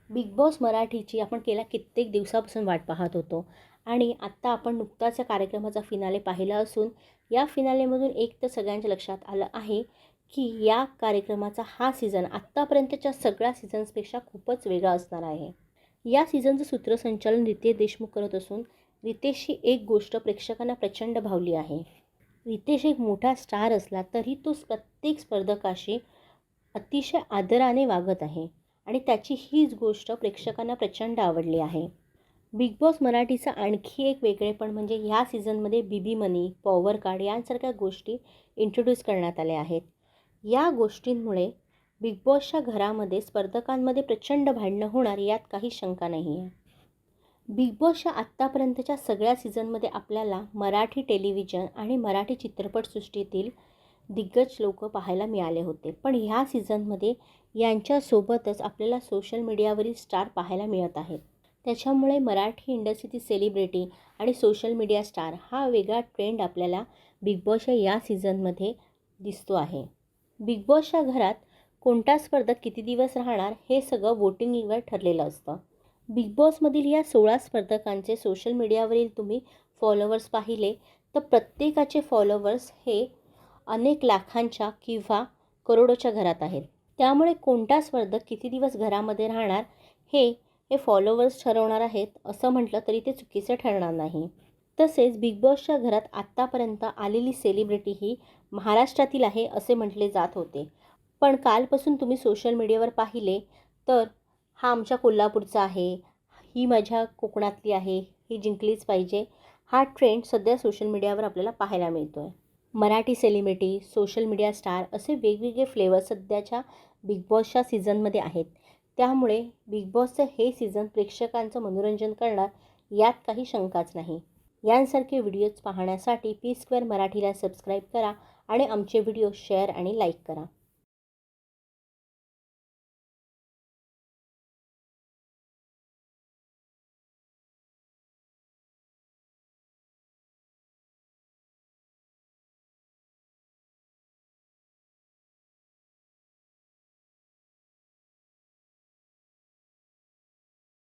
Big boss मराठीची आपण गेल्या कित्येक दिवसापासून वाट पाहत होतो आणि आत्ता आपण नुकताच या कार्यक्रमाचा फिनाले पाहिला असून या फिनालेमधून एक तर सगळ्यांच्या लक्षात आलं आहे की या कार्यक्रमाचा हा सीझन आत्तापर्यंतच्या सगळ्या सीझन्सपेक्षा खूपच वेगळा असणार आहे. या सीझनचं सूत्रसंचालन रितेश देशमुख करत असून रितेशची एक गोष्ट प्रेक्षकांना प्रचंड भावली आहे. रितेश एक मोठा स्टार असला तरी तो प्रत्येक स्पर्धकाशी अतिशय आदराने वागत आहे आणि त्याची हीच गोष्ट प्रेक्षकांना प्रचंड आवडली आहे. बिग बॉस मराठीचं आणखी एक वेगळेपण म्हणजे ह्या सीझनमध्ये बीबी मनी, पॉवर कार्ड यांसारख्या गोष्टी इंट्रोड्यूस करण्यात आल्या आहेत. या गोष्टींमुळे बिग बॉसच्या घरामध्ये स्पर्धकांमध्ये प्रचंड भांडणं होणार यात काही शंका नाही आहे. बिग बॉसच्या आत्तापर्यंतच्या सगळ्या सीझनमध्ये आपल्याला मराठी टेलिव्हिजन आणि मराठी चित्रपटसृष्टीतील दिग्गज लोक पाहायला मिळाले होते, पण ह्या सीझनमध्ये यांच्यासोबतच आपल्याला सोशल मीडियावरील स्टार पाहायला मिळत आहेत. त्याच्यामुळे मराठी इंडस्ट्रीतील सेलिब्रिटी आणि सोशल मीडिया स्टार हा वेगळा ट्रेंड आपल्याला बिग बॉसच्या या सीझनमध्ये दिसतो आहे. बिग बॉसच्या घरात कोणता स्पर्धक किती दिवस राहणार हे सगळं वोटिंगवर ठरलेलं असतं. बिग बॉसमधील या 16 स्पर्धकांचे सोशल मीडियावरील तुम्ही फॉलोवर्स पाहिले तर प्रत्येकाचे फॉलोवर्स हे अनेक लाखांच्या किंवा करोडोच्या घरात आहेत. त्यामुळे कोणता स्पर्धक किती दिवस घरामध्ये राहणार हे फॉलोवर्स ठरवणार आहेत असं म्हटलं तरी ते चुकीचं ठरणार नाही. तसेच बिग बॉसच्या घरात आत्तापर्यंत आलेली सेलिब्रिटी ही महाराष्ट्रातील आहे असे म्हटले जात होते, पण कालपासून तुम्ही सोशल मीडियावर पाहिले तर हा आमच्या कोल्हापूरचा आहे, ही माझ्या कोकणातली आहे, ही जिंकलीच पाहिजे, हा ट्रेंड सध्या सोशल मीडियावर आपल्याला पाहायला मिळतो आहे. Marathi celebrity, social media star असे वेगवेगळे फ्लेवर सध्याच्या बिग बॉसच्या सीझनमध्ये आहेत. त्यामुळे बिग बॉसचं हे सीझन प्रेक्षकांचं मनोरंजन करणार यात काही शंकाच नाही. यांसारखे व्हिडिओज पाहण्यासाठी पी स्क्वेअर मराठीला सबस्क्राईब करा आणि आमचे व्हिडिओ शेअर आणि लाईक करा.